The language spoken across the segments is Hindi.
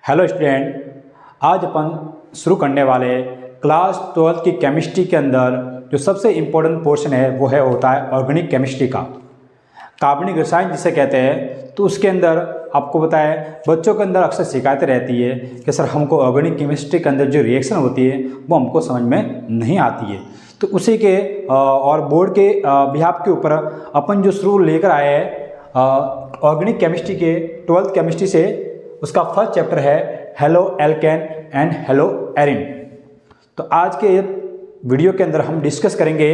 हेलो स्टूडेंट, आज अपन शुरू करने वाले क्लास 12 की केमिस्ट्री के अंदर जो सबसे इम्पोर्टेंट पोर्शन है वो होता है ऑर्गेनिक केमिस्ट्री का, कार्बनिक रसायन जिसे कहते हैं। तो उसके अंदर आपको बताया बच्चों के अंदर अक्सर शिकायतें रहती है कि सर हमको ऑर्गेनिक केमिस्ट्री के अंदर जो रिएक्शन होती है वो हमको समझ में नहीं आती है। तो उसी के और बोर्ड के बिहाफ के ऊपर अपन जो शुरू लेकर आए हैं ऑर्गेनिक केमिस्ट्री के 12th केमिस्ट्री से, उसका फर्स्ट चैप्टर है halo alkane and hello Erin. तो आज के वीडियो के अंदर हम डिस्कस करेंगे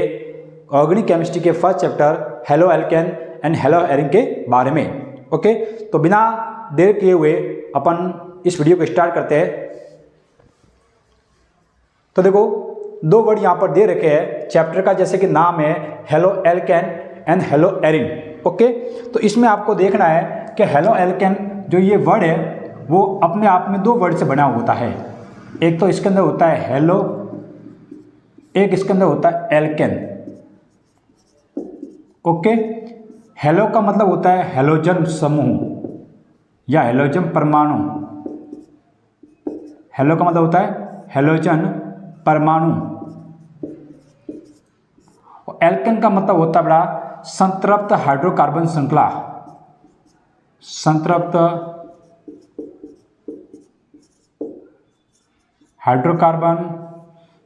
ऑर्गेनिक केमिस्ट्री के first chapter halo alkane and hello Erin के बारे में। ओके, तो बिना देर किए हुए अपन इस वीडियो को स्टार्ट करते हैं। तो देखो, दो वर्ड यहाँ पर दे रखे हैं चैप्टर का, जैसे कि नाम है halo alkane and hello Erin. Okay, तो इसमें आपको देखना है कि हेलो एल्केन जो ये वर्ड है वो अपने आप में दो वर्ड से बना होता है। एक तो इसके अंदर होता है हेलो, एक इसके अंदर होता है एल्केन। ओके, हेलो का मतलब होता है हेलोजन समूह या हेलोजन परमाणु। हेलो का मतलब होता है हेलोजन परमाणु। और एल्केन का मतलब होता है बड़ा संतृप्त हाइड्रोकार्बन श्रृंखला। संतृप्त हाइड्रोकार्बन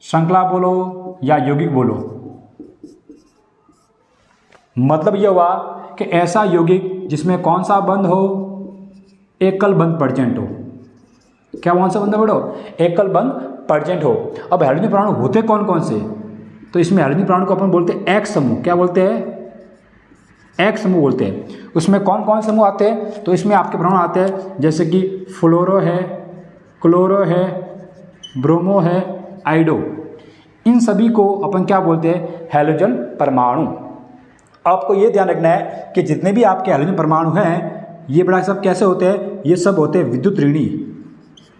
श्रृंखला बोलो या यौगिक बोलो, मतलब यह हुआ कि ऐसा यौगिक जिसमें कौन सा बंध हो, एकल बंध पर्जेंट हो। क्या कौन सा बंध हो? एकल बंध पर्जेंट हो। अब हाइड्रोजन परमाणु होते कौन कौन से? तो इसमें हाइड्रोजन परमाणु को अपन बोलते हैं एक्स समूह। क्या बोलते हैं? एक्स समूह बोलते हैं। उसमें कौन कौन समूह आते हैं? तो इसमें आपके परमाणु आते हैं जैसे कि फ्लोरो है, क्लोरो है, ब्रोमो है, आइडो। इन सभी को अपन क्या बोलते हैं? हैलोजन परमाणु। आपको ये ध्यान रखना है कि जितने भी आपके हैलोजन परमाणु हैं ये बड़ा सब कैसे होते हैं? ये सब होते हैं विद्युत ऋणी।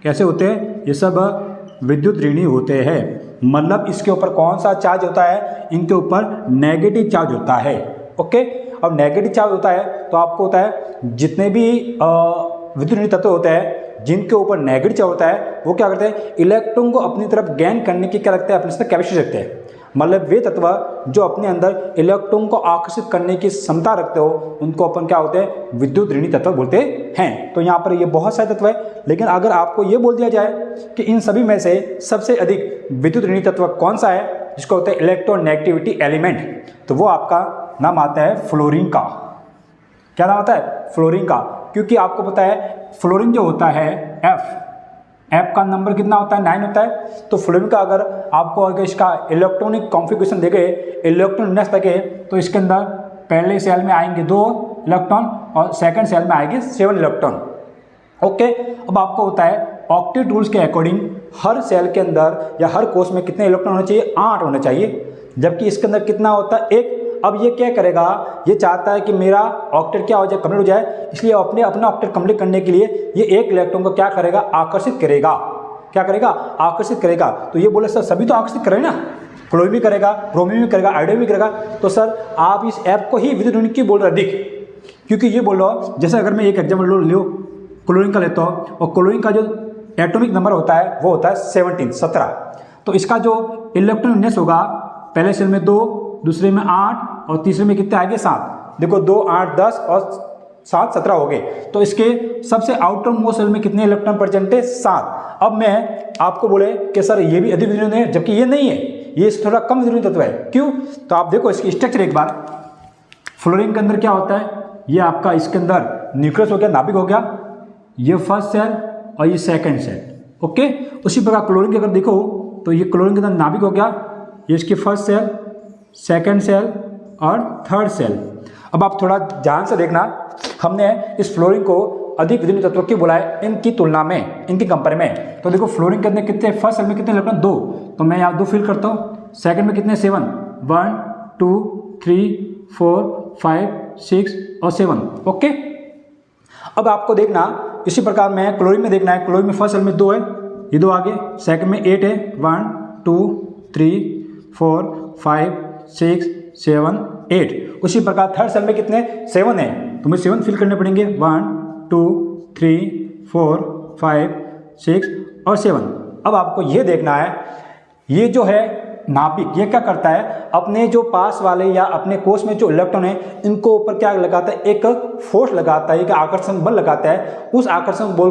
कैसे होते हैं? ये सब विद्युत ऋणी होते हैं। मतलब इसके ऊपर कौन सा चार्ज होता है? इनके ऊपर नेगेटिव चार्ज होता है। ओके, अब नेगेटिव चार्ज होता है तो आपको होता है जितने भी विद्युत ऋणी तत्व होते हैं जिनके ऊपर नेगेटिव चार्ज होता है वो क्या करते हैं? इलेक्ट्रॉन को अपनी तरफ गेन करने की क्या रखते हैं? अपने से कैपेसिटी रखते हैं। मतलब वे तत्व जो अपने अंदर इलेक्ट्रॉन को आकर्षित करने की क्षमता रखते हो उनको अपन क्या होते हैं? विद्युत ऋणी तत्व बोलते हैं। तो यहाँ पर ये बहुत सारे तत्व है, लेकिन अगर आपको ये बोल दिया जाए कि इन सभी में से सबसे अधिक विद्युत ऋणी तत्व कौन सा है जिसको होता है इलेक्ट्रोनेगेटिविटी एलिमेंट, तो वो आपका नाम आता है फ्लोरीन का। क्या नाम आता है? फ्लोरीन का। क्योंकि आपको पता है फ्लोरीन जो होता है एफ का नंबर कितना होता है? 9 होता है। तो फ्लोरीन का अगर इसका इलेक्ट्रॉनिक कॉन्फ़िगरेशन देखे, इलेक्ट्रॉन विन्यास देखे, तो इसके अंदर पहले सेल में आएंगे 2 इलेक्ट्रॉन और सेकंड सेल में आएंगे 7 इलेक्ट्रॉन। ओके, अब आपको होता है ऑक्टेट रूल्स के अकॉर्डिंग हर सेल के अंदर या हर कोष में कितने इलेक्ट्रॉन होने चाहिए? 8 होने चाहिए। जबकि इसके अंदर कितना होता है? 1। अब ये क्या करेगा? ये चाहता है कि मेरा ऑक्टेट क्या हो जाए? कंप्लीट हो जाए। इसलिए अपना ऑक्टेट कंप्लीट करने के लिए ये एक इलेक्ट्रॉन को क्या करेगा? आकर्षित करेगा। क्या करेगा? आकर्षित करेगा। तो ये बोले सर सभी तो आकर्षित करें ना, क्लोरीन भी करेगा, ब्रोमीन भी करेगा, आयोडीन भी करेगा। तो सर आप इस ऐप को ही विद्युत ऋणी क्यों बोल रहे अधिक? क्योंकि ये बोल रहा हूँ, जैसे अगर मैं एक एग्जाम्पल लो क्लोरीन का लेता हूँ, और क्लोरीन का जो एटॉमिक नंबर होता है वो होता है 17। तो इसका जो इलेक्ट्रॉन विन्यास होगा पहले सेल में 2, दूसरे में 8 और तीसरे में कितने आएंगे? 7। देखो 2, 8, 10 और 7, 17 हो गए। तो इसके सबसे आउटर मोस्ट सेल में कितने इलेक्ट्रॉन प्रेजेंट है? 7। अब मैं आपको बोले कि सर ये भी अधिक विद्युत ऋणी है, जबकि ये नहीं है, ये थोड़ा कम विद्युत ऋणी तत्व है। क्यों? तो आप देखो इसकी स्ट्रक्चर एक बार। फ्लोरीन के अंदर क्या होता है? ये आपका इसके अंदर न्यूक्लियस हो गया, नाभिक हो गया, ये फर्स्ट सेल और ये सेकेंड सेल। ओके, उसी प्रकार क्लोरीन के अगर देखो तो ये क्लोरीन के अंदर नाभिक हो गया, ये इसकी फर्स्ट सेल, सेकेंड सेल और थर्ड सेल। अब आप थोड़ा ध्यान से देखना, हमने इस फ्लोरीन को अधिक विद्युत तत्व क्यों बोला है इनकी तुलना में, इनकी कंपेयर में। तो देखो फ्लोरीन के अंदर कितने, फर्स्ट सेल में कितने इलेक्ट्रॉन? 2। तो मैं यहाँ 2 फिल करता हूँ। सेकंड में कितने? 7। 1, 2, 3, 4, 5, 6 और 7। ओके, अब आपको देखना इसी प्रकार में क्लोरीन में देखना है। क्लोरीन में फर्स्ट सेल में 2 है, ये 2 आगे, सेकंड में 8 है, 1, 2, 3, 4, 5, 6, 7, 8। उसी प्रकार थर्ड सेल में कितने? 7 है, तुम्हें 7 फिल करने पड़ेंगे। 1, 2, 3, 4, 5, 6 और 7। अब आपको ये देखना है, ये जो है नाभिक ये क्या करता है, अपने जो पास वाले या अपने कोष में जो इलेक्ट्रॉन है इनको ऊपर क्या लगाता है, एक फोर्स लगाता है, एक आकर्षण बल लगाता है। उस आकर्षण बल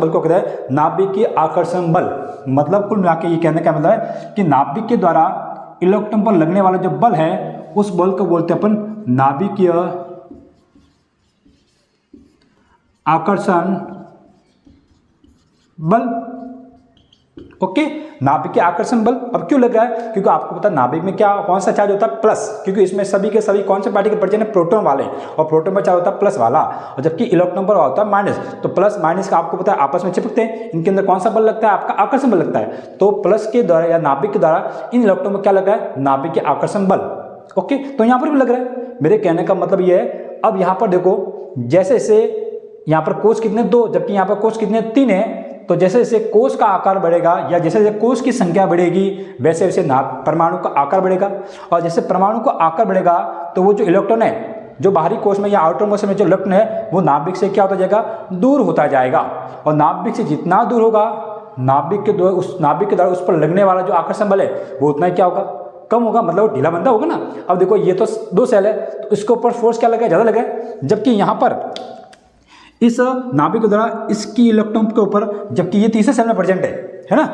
को कहते हैं नाभिकीय आकर्षण बल। मतलब कुल मिला के ये कहने का मतलब है कि नाभिक के द्वारा इलेक्ट्रॉन पर लगने वाला जो बल है उस बल को बोलते हैं अपन नाभिकीय आकर्षण बल। ओके, नाभिकीय आकर्षण बल। अब क्यों लग रहा है, क्योंकि आपको पता है नाभिक में क्या कौन सा चार्ज होता है, प्लस, क्योंकि इसमें सभी के सभी कौन से पार्टिकल पड़ जाए, प्रोटॉन वाले, और प्रोटॉन पर चार्ज होता है प्लस वाला, और जबकि इलेक्ट्रॉन पर होता है माइनस। तो प्लस माइनस का आपको पता है आपस में चिपकते हैं, इनके अंदर कौन सा बल लगता है, आपका आकर्षण बल लगता है। तो प्लस के द्वारा या नाभिक के द्वारा इन इलेक्ट्रॉन में क्या लगा है, नाभिकीय आकर्षण बल। ओके, तो यहाँ पर भी लग रहा है। मेरे कहने का मतलब ये है, अब यहाँ पर देखो जैसे जैसे यहाँ पर कोष कितने 2, जबकि यहाँ पर कोष कितने 3 है। तो जैसे जैसे कोष का आकार बढ़ेगा या जैसे जैसे कोष की संख्या बढ़ेगी वैसे वैसे परमाणु का आकार बढ़ेगा, और जैसे परमाणु का आकार बढ़ेगा तो वो जो इलेक्ट्रॉन है जो बाहरी कोष में या आउटर मोस्ट में जो इलेक्ट्रॉन है वो नाभिक से क्या होता जाएगा, दूर होता जाएगा। और नाभिक से जितना दूर होगा, नाभिक के द्वारा उस पर लगने वाला जो आकर्षण बल है वो उतना ही क्या होगा, कम होगा, मतलब ढीला मंदा होगा ना। अब देखो ये तो 2 सेल है तो इसके ऊपर फोर्स क्या लगा, ज़्यादा लगा, जबकि यहाँ पर इस नाभिक के द्वारा इसकी इलेक्ट्रॉन के ऊपर, जबकि ये तीसरे सेल में प्रेजेंट है ना,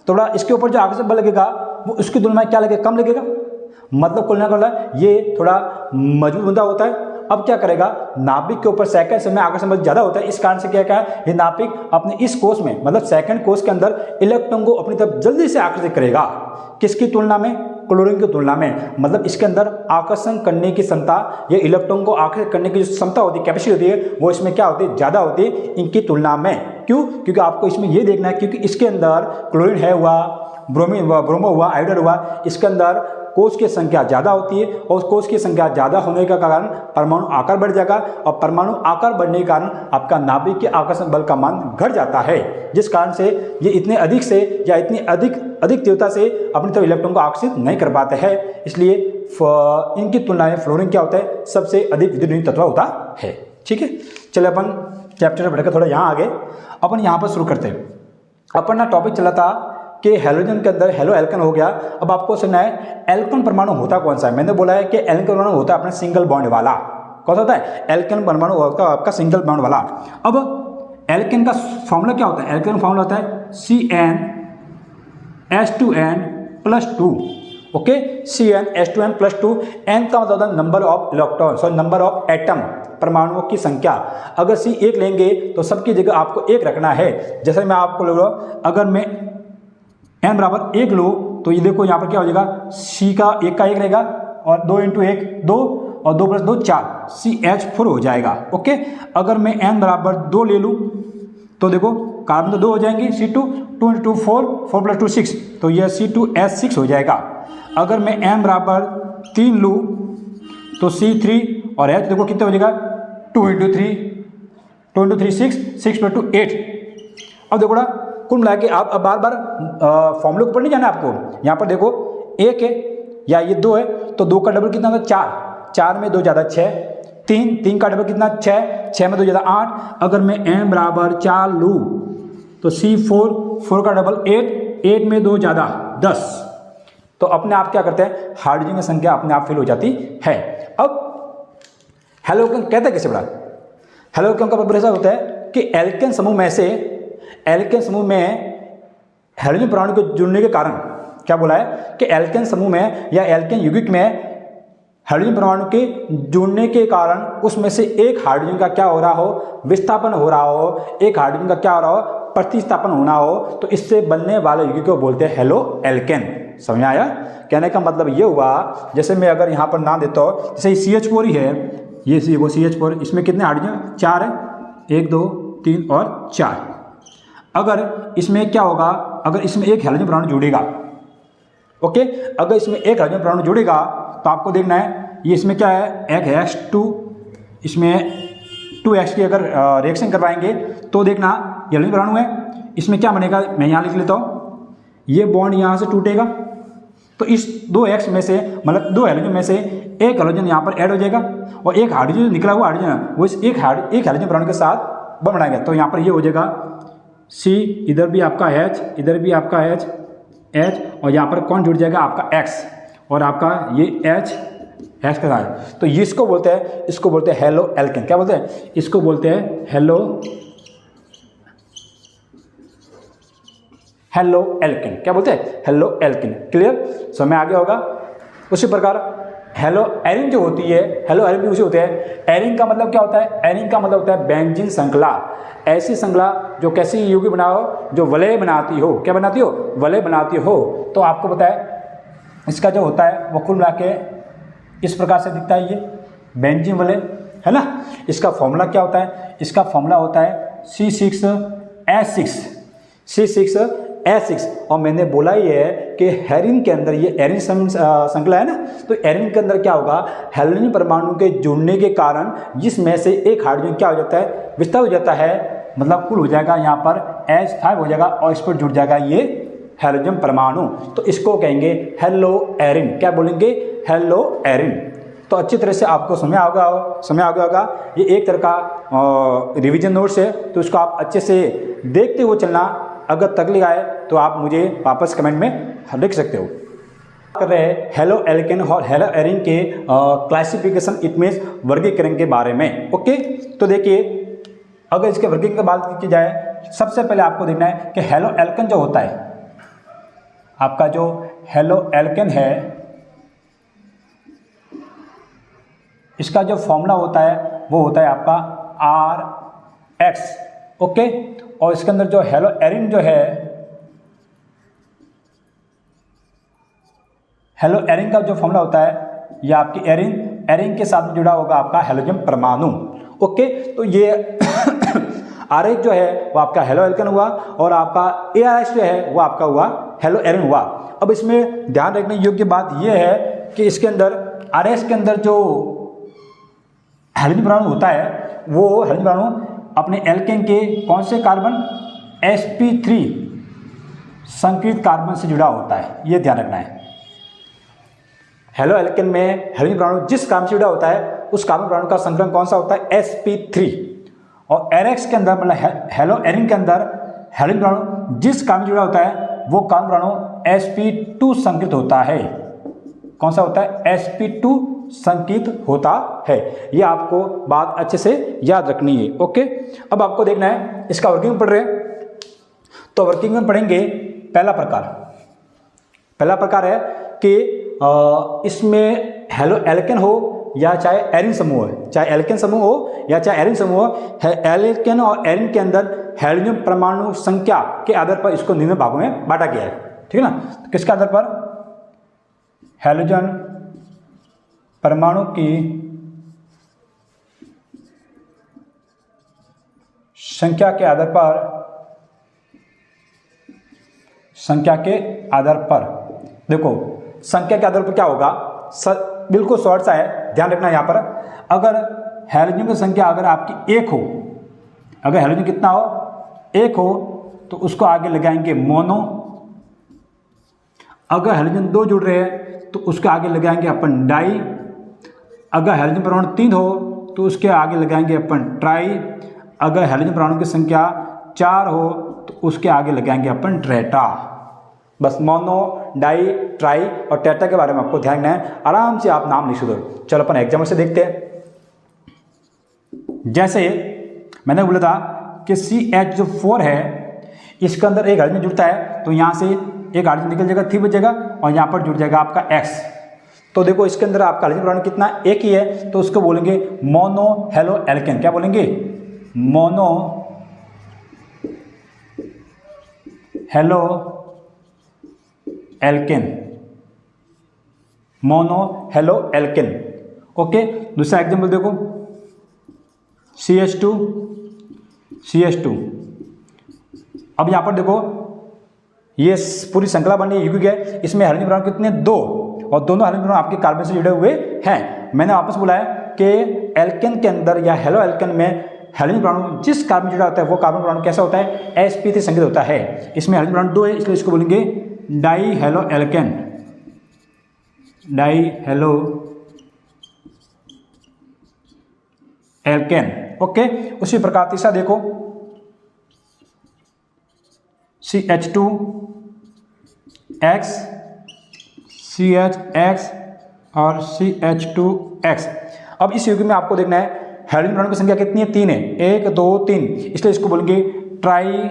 थोड़ा इसके ऊपर जो आकर्षण बल लगेगा वो उसकी तुलना में क्या लगेगा, कम लगेगा। मतलब कुल मिलाकर ये थोड़ा मजबूत बंधा होता है। अब क्या करेगा, नाभिक के ऊपर सेकंड सेल में आकर्षण बल ज्यादा होता है, इस कारण से क्या है, ये नाभिक अपने इस कोष में मतलब सेकंड कोष के अंदर इलेक्ट्रॉन को अपनी तरफ जल्दी से आकर्षित करेगा। किसकी तुलना में, क्लोरीन की तुलना में। मतलब इसके अंदर आकर्षण करने की क्षमता या इलेक्ट्रॉन को आकर्षित करने की जो क्षमता होती है, कैपेसिटी होती है, वो इसमें क्या होती है, ज़्यादा होती है इनकी तुलना में। क्यों, क्योंकि आपको इसमें ये देखना है, क्योंकि इसके अंदर क्लोरीन है हुआ, ब्रोमो हुआ, आयोडाइड हुआ, इसके अंदर कोष की संख्या ज़्यादा होती है, और उस कोष की संख्या ज़्यादा होने का कारण परमाणु आकार बढ़ जाएगा, और परमाणु आकार बढ़ने के कारण आपका नाभिक के आकर्षण बल का मान घट जाता है, जिस कारण से ये इतने अधिक से या इतनी अधिक तीव्रता से अपनी तरफ इलेक्ट्रॉन को आकर्षित नहीं कर पाते हैं। इसलिए इनकी तुलना में फ्लोरीन क्या होता है, सबसे अधिक विद्युत तत्व होता है। ठीक है, चलिए अपन चैप्टर बढ़कर थोड़ा यहाँ आगे अपन यहाँ पर शुरू करते हैं। अपन ना टॉपिक चला था कि हैलोजन के अंदर हेलो एल्केन हो गया। अब आपको सुनना है एल्केन परमाणु होता कौन सा है। मैंने बोला है कि एल्केन परमाणु होता है अपना सिंगल बॉन्ड वाला। कौन सा होता है, एल्केन परमाणु होता है आपका सिंगल बॉन्ड वाला। अब एल्केन का फॉर्मूला क्या होता है, एल्केन का फॉर्मूला होता है CnH2n+2। Okay, CnH2n+2। n का मतलब होता है number of electron, sorry number of atom, परमाणुओं की संख्या। अगर C 1 लेंगे तो सबकी जगह आपको 1 रखना है। जैसे मैं आपको ले रहा हूँ, अगर मैं n बराबर 1 लो तो ये देखो यहाँ पर क्या हो जाएगा, C का 1 रहेगा, और 2 × 1 2, और 2 + 2 4, CH4 हो जाएगा। ओके, अगर मैं n बराबर 2 ले लूँ तो देखो कार्बन तो 2 हो जाएंगे, C2, 2 × 2 4, 4 + 2 6, तो यह C2H6 हो जाएगा। अगर मैं n बराबर 3 लूँ तो C3 और H देखो कितना हो जाएगा, 2 × 3, 2 × 3 6, 6 + 2 8। अब देखो ना, कुल मिला के आप अब बार बार फॉर्मूले को पढ़ नहीं जाना आपको। यहाँ पर देखो 1 है या ये 2 है तो 2 का डबल कितना होता है, 4, 4 में 2 ज़्यादा 6, 3 का डबल कितना 6, 6 में 2 ज़्यादा 8। अगर मैं n बराबर 4 लूँ तो C4, 4 का डबल 8, 8 में 2 ज़्यादा 10। तो अपने आप क्या करते हैं, हाइड्रोजन की संख्या अपने आप फिल हो जाती है। अब हेलोकेन कहते हैं कैसे बड़ा, हेलोकेन का मतलब ऐसा होता है कि एल्केन समूह में हाइड्रोजन परमाणु के जुड़ने के कारण, क्या बोला है कि एल्केन समूह में या एल्केन यौगिक में हाइड्रोजन परमाणु के जुड़ने के कारण उसमें से एक हाइड्रोजन का क्या हो रहा हो, विस्थापन हो रहा हो, एक हाइड्रोजन का क्या हो रहा हो, प्रतिस्थापन होना हो, तो इससे बनने वाले यौगिक को बोलते हैं हेलो एल्केन। समझ में आया, कहने का मतलब ये हुआ, जैसे मैं अगर यहाँ पर नाम देता हूँ, जैसे CH4 ही है, ये CH4, इसमें कितने हाइड्रोजन, 4 है, 1 2 3 और 4। अगर इसमें क्या होगा, अगर इसमें एक हाइड्रोजन परमाणु जुड़ेगा, ओके, अगर इसमें एक हाइड्रोजन परमाणु जुड़ेगा तो आपको देखना है ये इसमें क्या है, एक X2, इसमें 2X की अगर रिएक्शन करवाएंगे तो देखना ये हाइड्रोजन परमाणु है, इसमें क्या बनेगा, मैं यहाँ लिख लेता हूँ, ये बॉन्ड यहाँ से टूटेगा तो इस 2X में से, मतलब 2 हाइड्रोजन में से एक हाइड्रोजन यहाँ पर ऐड हो जाएगा, और एक हाइड्रोजन निकला हुआ हाइड्रोजन वो इस एक हाइड्रोजन परमाणु के साथ बॉन्ड बनाएगा। तो यहाँ पर ये हो जाएगा C, इधर भी आपका H, इधर भी आपका H, और यहाँ पर कौन जुड़ जाएगा आपका X, और आपका ये H के साथ। तो इसको बोलते हैं हेलो एल्केन। क्या बोलते हैं? इसको बोलते हैं हेलो एल्केन। क्या बोलते हैं? Halo alkane. क्लियर? समझ आ गया होगा। उसी प्रकार हेलो एरिन जो होती है, हेलो एरिन भी उसी होते हैं। एरिन का मतलब क्या होता है? एरिन का मतलब होता है बेंजीन श्रृंखला। ऐसी श्रृंखला जो कैसी यौगिक बनाओ, जो वलय बनाती हो। क्या बनाती हो? वलय बनाती हो। तो आपको पता है इसका जो होता है वो कुल मिला के इस प्रकार से दिखता है, ये बेंजीन वलय है ना। इसका फॉर्मूला क्या होता है? इसका फॉर्मूला होता है C6H6। और मैंने बोला ही है कि हेरिन के अंदर, ये एरिन श्रृंखला है ना, तो एरिन के अंदर क्या होगा, हेलोजन परमाणु के जुड़ने के कारण जिसमें से एक हाइड्रोजन क्या हो जाता है, विस्तार हो जाता है, मतलब कुल हो जाएगा यहाँ पर H5 हो जाएगा, और इस पर जुड़ जाएगा ये हेलोजन परमाणु। तो इसको कहेंगे हेलो एरिन। क्या बोलेंगे? Hello Erin. तो अच्छी तरह से आपको समझ आ गया होगा। ये एक तरह का रिवीजन नोट्स है, तो इसको आप अच्छे से देखते हुए चलना। अगर तकलीफ आए तो आप मुझे वापस कमेंट में लिख सकते हो। कर रहे हैं हेलो एल्केन और हेलो एरिन के क्लासिफिकेशन, इट मीन्स वर्गीकरण के बारे में। ओके, तो देखिए अगर इसके वर्गीकरण की बात की जाए, सबसे पहले आपको देखना है कि हेलो एल्केन जो होता है, आपका जो हेलो एल्केन है, इसका जो फॉर्मूला होता है वो होता है आपका RX। ओके, और इसके अंदर जो हेलो एरिन जो है, हेलो एरिन का जो फॉर्मूला होता है, ये आपकी एरिन के साथ जुड़ा होगा आपका हेलोजन परमाणु। ओके, तो ये RH जो है वो आपका हेलो एल्केन हुआ, और आपका ARH जो है वो आपका हुआ हेलो एरिन हुआ। अब इसमें ध्यान रखने योग्य बात यह है कि इसके अंदर RH के अंदर जो हेलोजन परमाणु होता है, वो हेलोजन परमाणु अपने एल्केन के कौन से कार्बन, sp3 संकृत कार्बन से जुड़ा होता है। ये ध्यान रखना है। हेलो एल्केन में हेलोजन परमाणु जिस कार्बन से जुड़ा होता है, उस कार्बन परमाणु का संक्रमण कौन सा होता है? sp3। और RX के अंदर, मतलब हेलो एरिन के अंदर हेलोजन परमाणु जिस कार्बन से जुड़ा होता है, वो कार्बन परमाणु sp2 संकृत होता है। कौन सा होता है? sp2 संकेत होता है। ये आपको बात अच्छे से याद रखनी है। ओके, अब आपको देखना है इसका वर्किंग में पढ़ रहे हैं, तो वर्किंग में पढ़ेंगे पहला प्रकार है कि इसमें हेलो एल्केन हो या चाहे एरिन समूह हो, चाहे एल्केन समूह हो या चाहे एरिन समूह हो, एल्केन और एरिन के अंदर हेलोजन परमाणु संख्या के आधार पर इसको निम्न भागों में बांटा गया है। ठीक है ना। तो किसके आधार पर? हेलोजन परमाणु की संख्या के आधार पर देखो, संख्या के आधार पर क्या होगा, बिल्कुल शॉर्ट सा है, ध्यान रखना यहाँ पर। अगर हेलोजन की संख्या अगर आपकी 1 हो, अगर हेलोजन कितना हो, 1 हो, तो उसको आगे लगाएंगे मोनो। अगर हेलोजन 2 जुड़ रहे हैं तो उसके आगे लगाएंगे अपन डाई। अगर हेलोजन परमाणु 3 हो तो उसके आगे लगाएंगे अपन ट्राई। अगर हेलोजन परमाणु की संख्या 4 हो तो उसके आगे लगाएंगे अपन ट्रेटा। बस मोनो, डाई, ट्राई और टेट्रा के बारे में आपको ध्यान रखना है। आराम से आप नाम लिख दो। चलो अपन एग्जाम्पल से देखते हैं। जैसे मैंने बोला था कि CH जो 4 है, इसके अंदर एक हाइड्रोजन जुड़ता है, तो यहाँ से एक हाइड्रोजन निकल जाएगा, 3 बच जाएगा, और यहाँ पर जुड़ जाएगा आपका X। तो देखो इसके अंदर आपका हाइड्रोजन परमाणु कितना, 1 ही है, तो उसको बोलेंगे मोनो हेलो एल्केन। क्या बोलेंगे? Mono halo alkane, mono halo alkane. Okay, दूसरा एग्जाम्पल देखो, CH2। अब यहां पर देखो ये पूरी श्रृंखला बनी यौगिक है, इसमें हाइड्रोजन परमाणु कितने, 2, और दोनों हाइड्रोजन परमाणु आपके कार्बन से जुड़े हुए हैं। मैंने वापस बोला है कि एल्केन के अंदर या हेलो एल्केन में हाइड्रोजन परमाणु जिस कार्बन जुड़ा होता है वो कार्बन परमाणु कैसा होता है? sp3 संकेत होता है। इसमें हाइड्रोजन परमाणु 2 है, इसलिए इसको बोलेंगे die halo alkane, die halo alkane. Okay, उसी प्रकार तीसरा देखो, CH2X, CHX और CH2X। अब इस युग्म में आपको देखना है हाइड्रोजन परमाणु की संख्या कितनी है, 3 है, 1 2 3, इसलिए इसको बोलेंगे try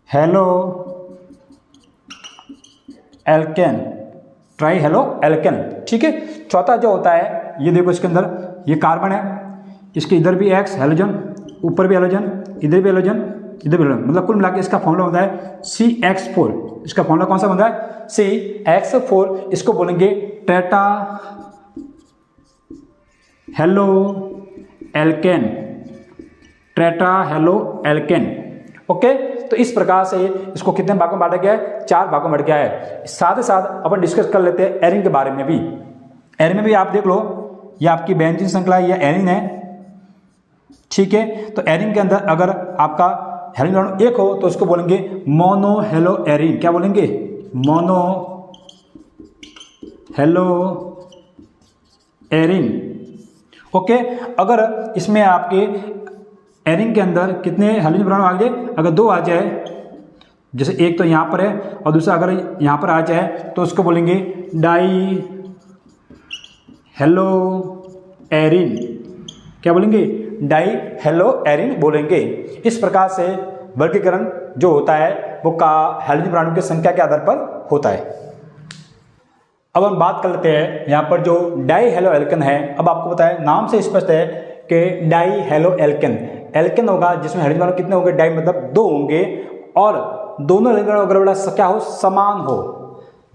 halo alkane, try halo alkane. ठीक है। चौथा जो होता है, ये देखो इसके अंदर ये कार्बन है, इसके इधर भी X हेलोजन, ऊपर भी हेलोजन, इधर भी हेलोजन, इधर भी हेलोजन, मतलब कुल मिला के इसका फॉर्मूला होता है CX4। इसका फॉर्मूला कौन सा बनता है, CX4। इसको बोलेंगे tetra halo alkane, tetra halo alkane. Okay. तो इस प्रकार से इसको कितने भागों में बांटा गया है, 4 भागों में बांटा गया है। साथ ही साथ अपन डिस्कस कर लेते हैं एरिन के बारे में भी। एरिन में भी आप देख लो, ये आपकी बेंजीन श्रृंखला है, ये एरिन है। ठीक है। तो एरिन के अंदर अगर आपका हाइड्रोजन परमाणु 1 हो तो उसको बोलेंगे मोनो हेलो एरिन। क्या बोलेंगे, मोनो हेलो एरिन। ओके। अगर इसमें आपके एरिन के अंदर कितने हाइड्रोजन परमाणु आ गए, अगर 2 आ जाए, जैसे एक तो यहाँ पर है और दूसरा अगर यहाँ पर आ जाए तो उसको बोलेंगे डाई हेलो एरिन। क्या बोलेंगे, डाई हेलो एरिन बोलेंगे। इस प्रकार से वर्गीकरण जो होता है वो का हाइड्रोजन परमाणु की संख्या के आधार पर होता है। अब हम बात कर लेते हैं यहाँ पर जो डाई हेलो एल्केन है। अब आपको पता है, नाम से स्पष्ट है कि डाई हेलो एल्केन, एल्केन होगा जिसमें हाइड्रोजन परमाणु कितने होंगे, डाई मतलब 2 होंगे, और दोनों हाइड्रोजन अगर बड़ा क्या हो, समान हो।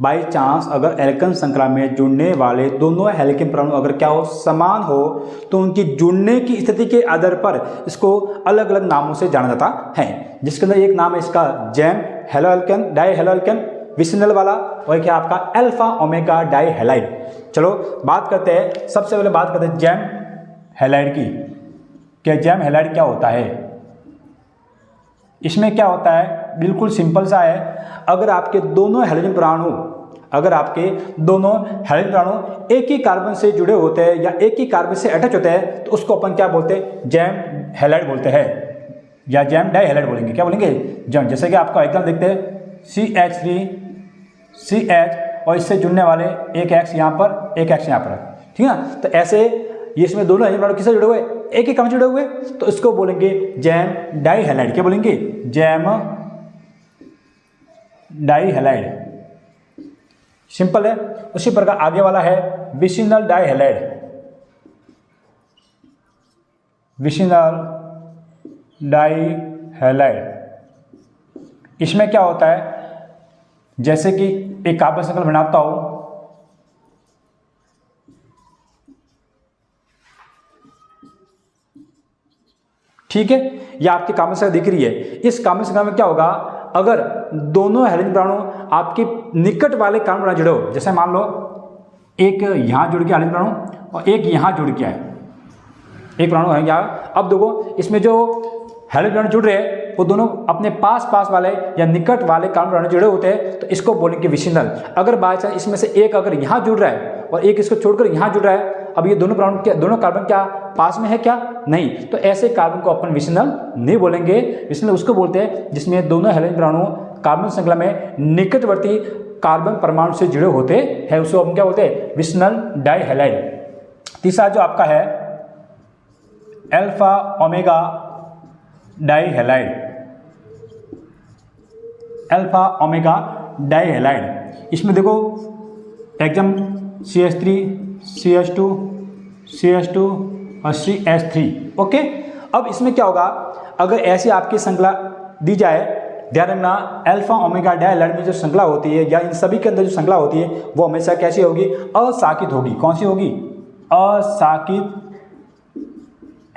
बाई चांस अगर एल्केन श्रृंखला में जुड़ने वाले दोनों हाइड्रोजन परमाणु अगर क्या हो, समान हो, तो उनकी जुड़ने की स्थिति के आधार पर इसको अलग अलग नामों से जाना जाता है, जिसके अंदर एक नाम है इसका jam halo alkane, die halo alkane vicinal वाला, और क्या आपका अल्फा ओमेगा डाई हैलाइड। चलो बात करते हैं, सबसे पहले बात करते हैं जैम हैलाइड की। क्या जैम हैलाइड क्या होता है, इसमें क्या होता है, बिल्कुल सिंपल सा है। अगर आपके दोनों हाइड्रोजन परमाणु एक ही कार्बन से जुड़े होते हैं या एक ही कार्बन से अटैच होते हैं तो उसको अपन क्या बोलते हैं, जैम हैलाइड बोलते हैं या जैम डाई हैलाइड बोलेंगे। क्या बोलेंगे, जैम। जैसे कि आपका एग्जाम्पल देखते हैं CH3 CH और इससे जुड़ने वाले एक X यहाँ पर, एक X यहाँ पर, ठीक है ना। तो ऐसे ये इसमें दोनों हाइड्रोजन परमाणु किससे जुड़े हुए, एक ही कार्बन से जुड़े हुए, तो इसको बोलेंगे जैम डाई हैलाइड। क्या बोलेंगे, जैम डाई हैलाइड। सिंपल है। उसी प्रकार आगे वाला है vicinal die halide, vicinal die halide. इसमें क्या होता है, जैसे कि एक कार्बन संकल बनाता हो, ठीक है, ये आपकी कार्बन संख्या दिख रही है। इस कार्बन संख्या में क्या होगा, अगर दोनों हाइड्रोजन परमाणु आपके निकट वाले कार्बन परमाणु जुड़े हो, जैसे मान लो एक यहां जुड़ गया हाइड्रोजन परमाणु और एक यहां जुड़ गया है, एक परमाणु है यहाँ। अब देखो इसमें जो हाइड्रोजन परमाणु जुड़ रहे हैं वो दोनों अपने पास पास वाले या निकट वाले कार्बन परमाणु जुड़े होते हैं, तो इसको बोलेंगे विसिनल। अगर बाय चांस इसमें से एक अगर यहाँ जुड़ रहा है और एक इसको छोड़कर यहाँ जुड़ रहा है, अब ये दोनों परमाणु क्या, दोनों कार्बन क्या पास में है क्या, नहीं, तो ऐसे कार्बन को अपन विसिनल नहीं बोलेंगे। विसिनल उसको बोलते हैं जिसमें दोनों हाइड्रोजन परमाणु कार्बन श्रृंखला में निकटवर्ती कार्बन परमाणु से जुड़े होते हैं, उसको अपन क्या बोलते हैं, विसिनल डाई हैलाइड। तीसरा जो आपका है alpha omega die halide, alpha omega die halide. इसमें देखो एकदम CH3 CH2 CH2 और CH3। ओके। अब इसमें क्या होगा, अगर ऐसी आपकी श्रृंखला दी जाए, ध्यान रखना अल्फा ओमेगा डाई हैलाइड में जो श्रृंखला होती है या इन सभी के अंदर जो श्रृंखला होती है वो हमेशा कैसी होगी, असाकित होगी। कौन सी होगी, असाकित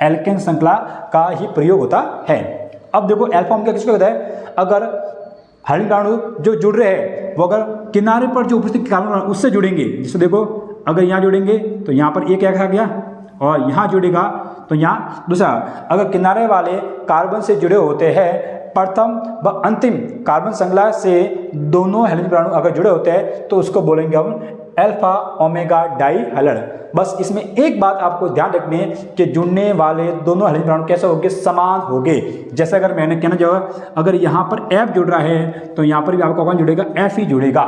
एल्केन श्रृंखला का ही प्रयोग होता है। अब देखो अल्फा ओमेगा किसको होता है, अगर हाइड्रोजन परमाणु जो जुड़ रहे हैं वो अगर किनारे पर जो उपस्थित कार्बन परमाणु उससे जुड़ेंगे, जिससे देखो अगर यहाँ जुड़ेंगे तो यहाँ पर एक आ गया और यहाँ जुड़ेगा तो यहाँ दूसरा। अगर किनारे वाले कार्बन से जुड़े होते हैं, प्रथम व अंतिम कार्बन श्रृंखला से दोनों हाइड्रोजन परमाणु अगर जुड़े होते हैं तो उसको बोलेंगे हम अल्फा ओमेगा डाई हैलाइड। बस इसमें एक बात आपको ध्यान रखनी है कि जुड़ने वाले दोनों हाइड्रोजन परमाणु कैसे होंगे, समान होंगे। जैसे अगर मैंने कहना जो अगर यहाँ पर F जुड़ रहा है तो यहाँ पर भी आपका कौन जुड़ेगा, F ही जुड़ेगा,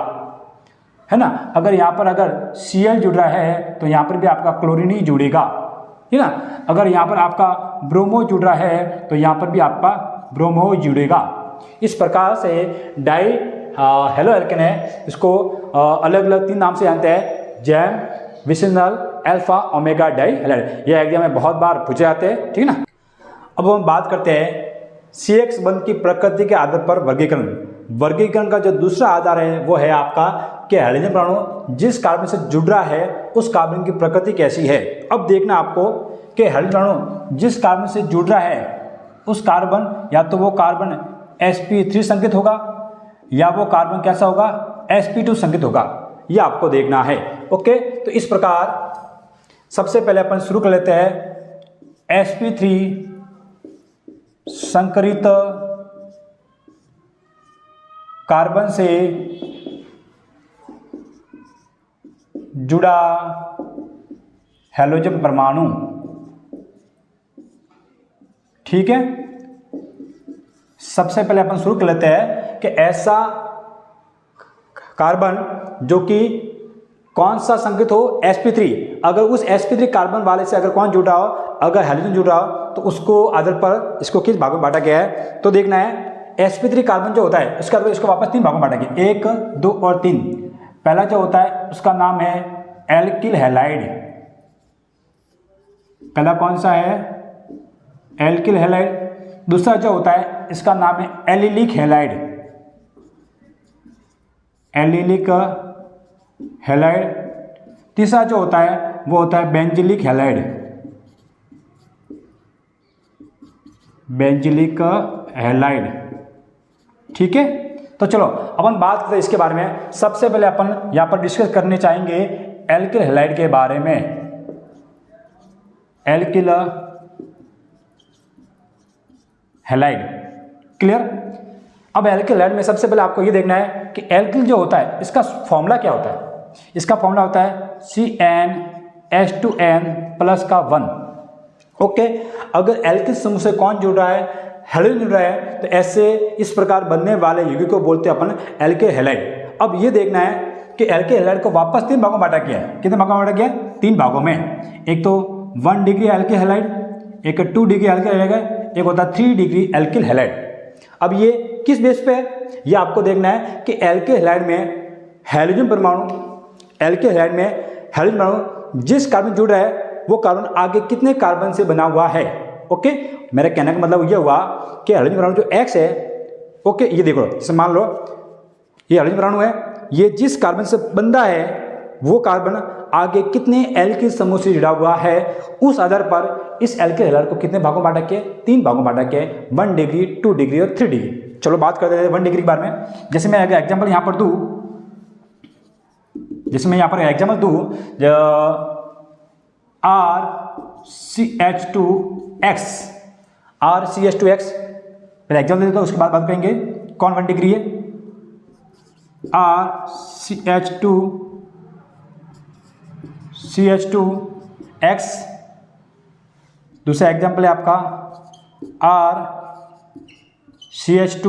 है ना। अगर यहाँ पर अगर Cl जुड़ रहा है तो यहाँ पर भी आपका क्लोरीन ही जुड़ेगा, है ना। अगर यहाँ पर आपका ब्रोमो जुड़ रहा है तो यहाँ पर भी आपका ब्रोमो जुड़ेगा। इस प्रकार से डाई हेलो एल्केन है, इसको अलग अलग 3 नाम से जानते हैं, jam, vicinal, alpha omega die halide. ये एग्जाम में बहुत बार पूछे जाते हैं, ठीक है ना। अब हम बात करते हैं CX बंध की प्रकृति के आधार पर वर्गीकरण। वर्गीकरण का जो दूसरा आधार है वो है आपका कि हाइड्रोजन परमाणु जिस कार्बन से जुड़ रहा है उस कार्बन की प्रकृति कैसी है। अब देखना आपको कि हाइड्रोजन परमाणु जिस कार्बन से जुड़ रहा है उस कार्बन या तो वो कार्बन sp3 संकेत होगा या वो कार्बन कैसा होगा, sp2 संकेत होगा, ये आपको देखना है। ओके, तो इस प्रकार सबसे पहले अपन शुरू कर लेते हैं sp3 संकरित कार्बन से जुड़ा हैलोजन परमाणु, ठीक है। सबसे पहले अपन शुरू कर लेते हैं कि ऐसा कार्बन जो कि कौन सा संकेत हो, sp3। अगर उस sp3 कार्बन वाले से अगर कौन जुड़ा हो, अगर हाइड्रोजन जुड़ रहा हो तो उसको आधार पर इसको किस भागों में बांटा गया है, तो देखना है sp3 कार्बन जो होता है उसके आधार पर इसको वापस 3 भागों में बांटा गया, 1, 2 और 3। पहला जो होता है उसका नाम है एल्किल हैलाइड। पहला कौन सा है, एल्किल हैलाइड। दूसरा जो होता है इसका नाम है एलिलिक हैलाइड, एलिलिक हैलाइड। तीसरा जो होता है वो होता है बेंजिलिक हैलाइड, बेंजिलिक हैलाइड, ठीक है। तो चलो अपन बात करते हैं इसके बारे में। सबसे पहले अपन यहाँ पर डिस्कस करने चाहेंगे एल्किल हैलाइड के बारे में। Alkyl halide, clear. अब एल्किल हैलाइड में सबसे पहले आपको ये देखना है कि एल्किल जो होता है इसका फॉर्मूला क्या होता है। इसका फॉर्मूला होता है CnH2n प्लस का 1। ओके, अगर एल्किल समूह से कौन जुड़ रहा है, हैलोजन जुड़ रहा है, तो ऐसे इस प्रकार बनने वाले यौगिक को बोलते हैं अपन एल्किल हैलाइड। अब ये देखना है कि एल्किल हैलाइड को वापस 3 भागों में बांटा गया है। कितने भागों में बांटा गया है, 3 भागों में। एक तो 1 डिग्री एल्किल हैलाइड, एक 2 डिग्री एल्किल हैलाइड, एक होता है 3 डिग्री एल्किल हैलाइड। अब ये किस बेस पे है, ये आपको देखना है कि एल्किल हैलाइड में हैलोजन परमाणु, एल्किल हैलाइड में हैलोजन परमाणु जिस कार्बन जुड़ रहा है वो कार्बन आगे कितने कार्बन से बना हुआ है। ओके, मेरे कहने का मतलब ये हुआ कि हाइड्रोजन परमाणु जो X है, ओके, ये देखो, जैसे मान लो ये हाइड्रोजन परमाणु है, ये जिस कार्बन से बंधा है वो कार्बन आगे कितने एल्किल समूह से जुड़ा हुआ है, उस आधार पर इस एल्किल हैलाइड को कितने भागों में बांटा के, 3 भागों में बांटा के, 1 डिग्री, 2 डिग्री और 3 डिग्री। चलो बात करते हैं 1 डिग्री के बारे में। जैसे मैं अगर एग्जाम्पल यहाँ पर दूँ, जैसे मैं यहाँ पर एग्जाम्पल दूँ RCH2X, RCH2X, पहले एग्जाम्पल देता हूँ उसके बाद बात करेंगे कौन 1 डिग्री है। CH2X, दूसरा एग्जाम्पल है आपका RCH2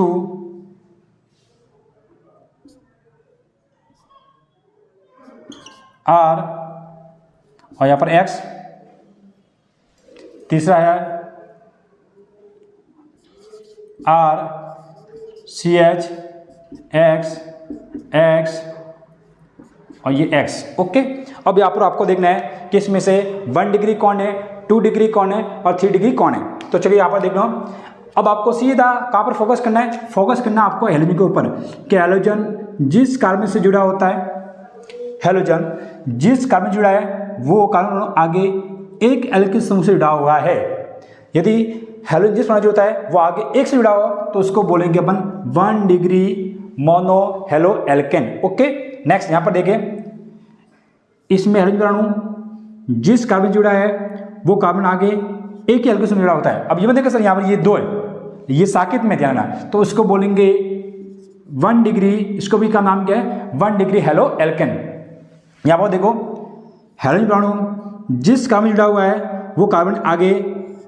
R और यहाँ पर X। तीसरा है RCH X और ये X। ओके, अब यहाँ पर आपको देखना है कि इसमें से 1 डिग्री कौन है, 2 डिग्री कौन है और 3 डिग्री कौन है। तो चलिए यहाँ पर देख लो। अब आपको सीधा कहाँ पर फोकस करना है, फोकस करना आपको हैलोजन के ऊपर कि हैलोजन जिस कार्बन से जुड़ा होता है, हैलोजन जिस कार्बन जुड़ा है वो कार्बन आगे एक एल्किल समूह से जुड़ा हुआ है। यदि हैलोजन जिस परमाणु होता है वो आगे एक से जुड़ा हुआ तो उसको बोलेंगे अपन 1 degree mono halo alkane. Okay, next यहाँ पर देखें, इसमें हैलोजन परमाणु जिस कार्बन जुड़ा है वो कार्बन आगे एक ही एल्किल से जुड़ा होता है। अब ये मत देखिए सर, यहाँ पर ये 2 है, ये साकेत में ध्यान है, तो उसको बोलेंगे 1 डिग्री, इसको भी का नाम क्या है 1 डिग्री हेलो एल्केन। यहाँ पर देखो हाइड्रोजन परमाणु जिस कार्बन जुड़ा हुआ है वो कार्बन आगे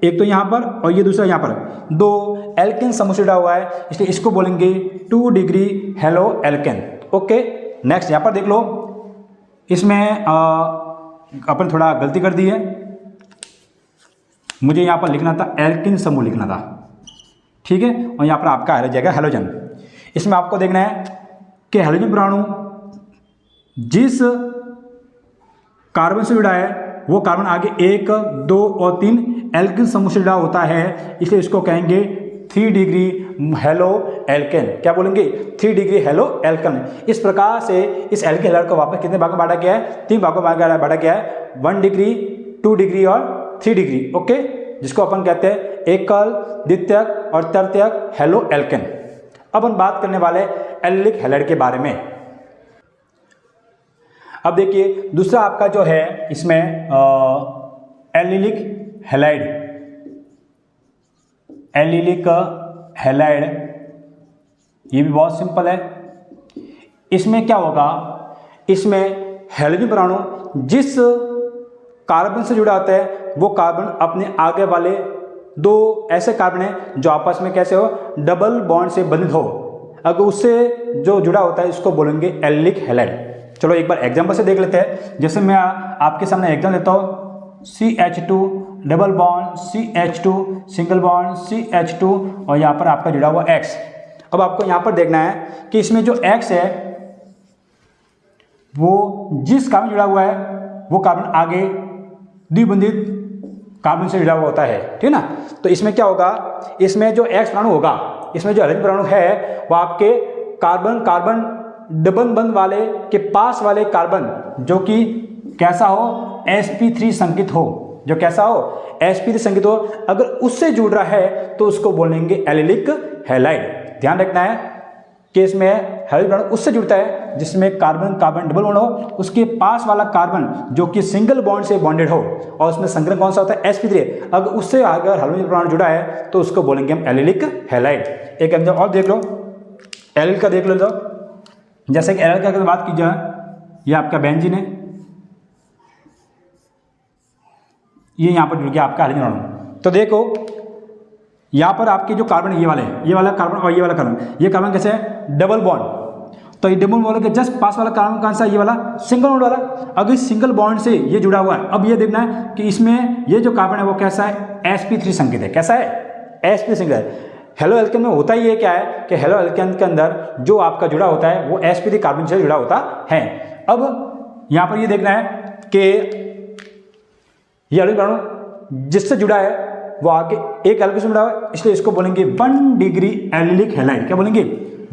एक तो यहाँ पर और ये दूसरा यहाँ पर दो एल्केन समूह से जुड़ा हुआ है, इसलिए इसको बोलेंगे 2 degree halo alkane. Okay, next यहाँ पर देख लो, इसमें अपन थोड़ा गलती कर दी है, मुझे यहाँ पर लिखना था एल्केन समूह लिखना था, ठीक है, और यहाँ पर आपका आ जाएगा हैलोजन। इसमें आपको देखना है कि हैलोजन परमाणु जिस कार्बन से जुड़ा है वो कार्बन आगे 1, 2 और 3 एल्केन समूह से जुड़ा होता है, इसलिए इसको कहेंगे 3 डिग्री हेलो एल्केन। क्या बोलेंगे? 3 डिग्री हेलो एल्केन। इस प्रकार से इस एल्केन हैलाइड को वापस कितने भागों में बांटा गया है? 3 भागों में बांटा गया है, 1 डिग्री, 2 डिग्री और 3 डिग्री। ओके, जिसको अपन कहते हैं एकल, द्वितीयक और तृतीयक हेलो एल्केन। अब हम बात करने वाले एल्डिक हैलाइड के बारे में। अब देखिए दूसरा आपका जो है इसमें एल्डिक हैलाइड, एल्डिक हैलाइड ये भी बहुत सिंपल है। इसमें क्या होगा? इसमें हैलोजन परमाणु जिस कार्बन से जुड़ा होता है वो कार्बन अपने आगे वाले 2 ऐसे कार्बन हैं जो आपस में कैसे हो? डबल बॉन्ड से बंधित हो, अगर उससे जो जुड़ा होता है इसको बोलेंगे एल्डिक हैलाइड। चलो एक बार एग्जांपल से देख लेते हैं। जैसे मैं आपके सामने एग्जांपल लेता हूँ, CH2 double bond, CH2 single bond, CH2 और यहाँ पर आपका जुड़ा हुआ X। अब आपको यहाँ पर देखना है कि इसमें जो X है वो जिस कार्बन जुड़ा हुआ है वो कार्बन आगे द्विबंधित कार्बन से जुड़ा हुआ होता है, ठीक है ना। तो इसमें क्या होगा? इसमें जो X परमाणु होगा, इसमें जो हैलोजन परमाणु है वो आपके कार्बन कार्बन डबल बंध वाले के पास वाले कार्बन जो कि कैसा हो? sp3 संकेत हो, जो कैसा हो? sp3 संकेत हो, अगर उससे जुड़ रहा है तो उसको बोलेंगे एल्डिक हैलाइड। ध्यान रखना है कि इसमें हैलोजन परमाणु उससे जुड़ता है जिसमें कार्बन कार्बन डबल बॉन्ड हो, उसके पास वाला कार्बन जो कि सिंगल बॉन्ड से बॉन्डेड हो और उसमें संकरण कौन सा होता है? sp3। अगर उससे अगर हैलोजन परमाणु जुड़ा है तो उसको बोलेंगे हम एल्डिक हैलाइड। एक एग्जांपल और देख लो, एल्डिक का देख लो। जैसे कि एल्डिक की अगर बात की जाए, ये आपका बेंजीन है, ये यहाँ पर जुड़ गया आपका हैलोजन परमाणु। तो देखो यहाँ पर आपके जो कार्बन ये वाले, ये वाला कार्बन और ये वाला कार्बन, ये कार्बन कैसे है? Double bond. तो ये डबल बॉन्ड के जस्ट पास वाला कार्बन कौन सा? ये वाला सिंगल बॉन्ड वाला। अगर इस सिंगल बॉन्ड से ये जुड़ा हुआ है, अब ये देखना है कि इसमें ये जो कार्बन है वो कैसा है? sp3 संकेत है। कैसा है? sp3 संकेत है। हेलो एल्केन में होता ही ये क्या है कि हेलो एल्केन के अंदर जो आपका जुड़ा होता है वो sp3 कार्बन से जुड़ा होता है। अब यहाँ पर ये देखना है कि ये हैलोजन परमाणु जिससे जुड़ा है वो आगे एक एल्केन से जुड़ा है, इसलिए इसको बोलेंगे 1 डिग्री एल्डिक हैलाइड। क्या बोलेंगे?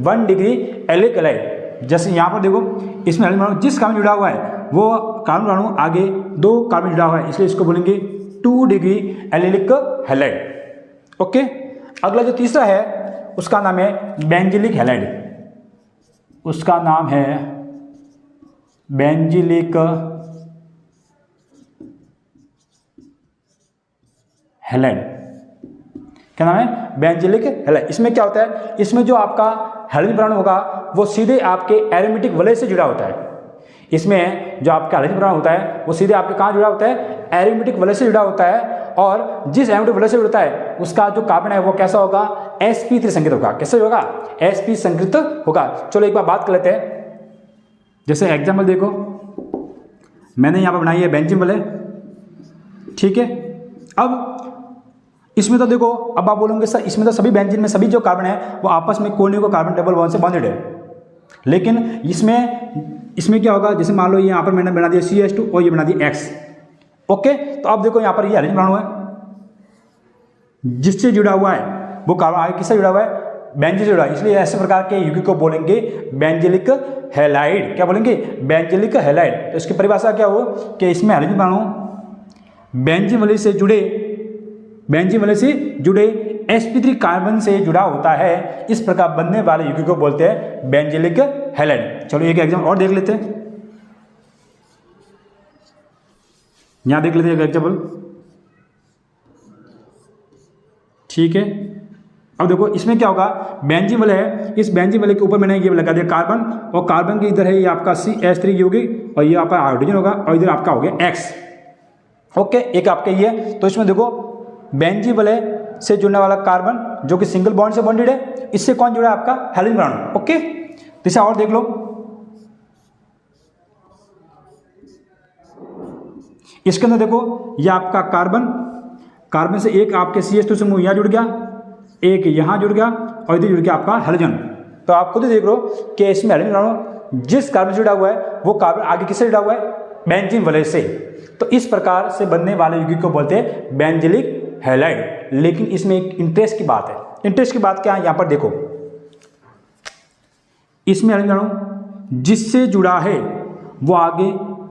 1 डिग्री एल्डिक हैलाइड। जैसे यहाँ पर देखो इसमें हैलोजन परमाणु जिस कार्बन जुड़ा हुआ है वो कार्बन परमाणु आगे 2 कार्बन जुड़ा हुआ है, इसलिए इसको बोलेंगे 2 डिग्री एल्डिक हैलाइड। ओके, अगला जो तीसरा है उसका नाम है बेंजिलिक हैलाइड। उसका नाम है बेंजिलिक हैलाइड। क्या नाम है? Benzylic halide. इसमें क्या होता है? इसमें जो आपका हैलोजन परमाणु होगा वो सीधे आपके एरोमेटिक वलय से जुड़ा होता है। इसमें जो आपका हैलोजन परमाणु होता है वो सीधे आपके कहाँ जुड़ा होता है? एरोमेटिक वलय से जुड़ा होता है, और जिस एरोमेटिक वलय से जुड़ता है उसका जो कार्बन है वो कैसा होगा? sp3 संकेत होगा। कैसे होगा? sp संकेत होगा। चलो एक बार बात कर लेते हैं। जैसे एग्जाम्पल देखो, मैंने यहाँ पर बनाई है बेंजीन वलय, ठीक है। अब इसमें तो देखो, अब आप बोलोगे सर इसमें तो सभी बेंजीन में सभी जो कार्बन है वो आपस में कोई को कार्बन डबल बॉन्ड से बॉन्डेड है, लेकिन इसमें क्या होगा? जैसे मान लो यहाँ पर मैंने बना दिया CH2 और ये बना दिया X। ओके, तो अब देखो यहाँ पर ये हैलोजन परमाणु है जिससे जुड़ा हुआ है वो कार्बन आगे किससे जुड़ा हुआ है? बेंजीन से जुड़ा है, इसलिए ऐसे प्रकार के यौगिक को बोलेंगे बेंजिलिक हैलाइड। क्या बोलेंगे? Benzylic halide. तो इसकी परिभाषा क्या हो कि इसमें हैलोजन परमाणु बेंजीन वलय से जुड़े sp3 कार्बन से जुड़ा होता है। इस प्रकार बनने वाले यौगिक को बोलते हैं बेंजिलिक हैलाइड। चलो एक एग्जाम्पल और देख लेते हैं। यहां देख लेते हैं एक एग्जाम्पल, ठीक है। अब देखो इसमें क्या होगा, बेंजीन वाले है, इस बेंजीन वाले के ऊपर मैंने ये लगा दिया कार्बन, और कार्बन के इधर है ये आपका CH3 की होगी, और ये आपका हाइड्रोजन होगा, और इधर आपका हो गया X। ओके, एक आपके ये, तो इसमें देखो बेंजीन वाले से जुड़ने वाला कार्बन जो कि सिंगल बॉन्ड से बॉन्डेड है, इससे कौन जुड़ा है आपका हेलोजन परमाणु। ओके, इसे और देख लो, इसके अंदर देखो ये आपका कार्बन से एक आपके CH2 समूह यहाँ जुड़ गया, एक यहाँ जुड़ गया, और इधर जुड़ गया आपका हेलोजन। तो आप खुद ही देख लो कि इसमें हेलोजन परमाणु जिस कार्बन से जुड़ा हुआ है वो कार्बन आगे किससे जुड़ा हुआ है, बेंजीन वलय से। तो इस प्रकार से बनने वाले यौगिक को बोलते हैं बेंजिलिक हैलाइड। लेकिन इसमें एक इंटरेस्ट की बात है, इंटरेस्ट की बात क्या है, यहाँ पर देखो इसमें हेलोजन परमाणु जिससे जुड़ा है वो आगे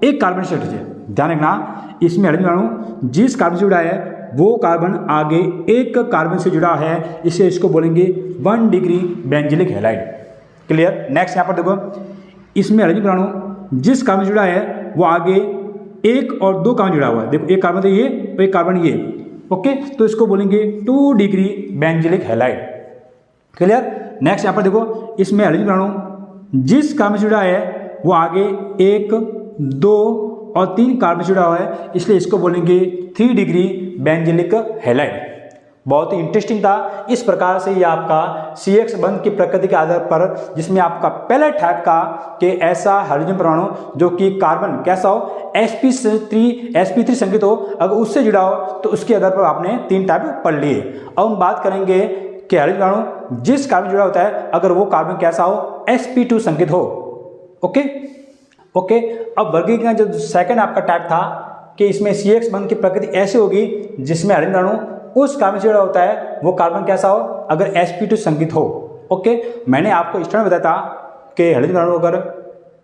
एक कार्बन से जुड़ा है। ध्यान रखना, इसमें हेलोजन परमाणु जिस कार्बन से जुड़ा है वो कार्बन आगे एक कार्बन से जुड़ा है, इसे इसको बोलेंगे 1 degree benzylic halide. Clear. Next यहाँ पर देखो इसमें हेलोजन परमाणु जिस कार्बन से जुड़ा है वो आगे एक और दो कार्बन जुड़ा हुआ है। देखो एक कार्बन तो ये और एक कार्बन ये। ओके, तो इसको बोलेंगे 2 degree benzylic halide. Clear. Next यहाँ पर देखो इसमें हेलोजन परमाणु जिस कार्बन से जुड़ा है वो आगे 1, 2 और 3 कार्बन से जुड़ा हुआ है, इसलिए इसको बोलेंगे 3 डिग्री बेंजिलिक हैलाइड। बहुत ही इंटरेस्टिंग था। इस प्रकार से ये आपका CX बंध की प्रकृति के आधार पर, जिसमें आपका पहले टाइप का कि ऐसा हाइड्रोजन परमाणु जो कि कार्बन कैसा हो, sp3 संकेत हो, अगर उससे जुड़ा हो तो उसके आधार पर आपने 3 टाइप पढ़ लिए। अब हम बात करेंगे कि हाइड्रोजन परमाणु जिस कार्बन जुड़ा होता है अगर वो कार्बन कैसा हो, sp2 संकेत हो। ओके, अब वर्गीकरण जो सेकंड आपका टाइप था कि इसमें CX बंध की प्रकृति ऐसी होगी जिसमें हाइड्रोजन परमाणु उस कार्बन से जुड़ा होता है वो कार्बन कैसा हो, अगर sp2 संकेत हो। ओके, मैंने आपको स्टार्ट में बताया था कि हाइड्रोजन परमाणु अगर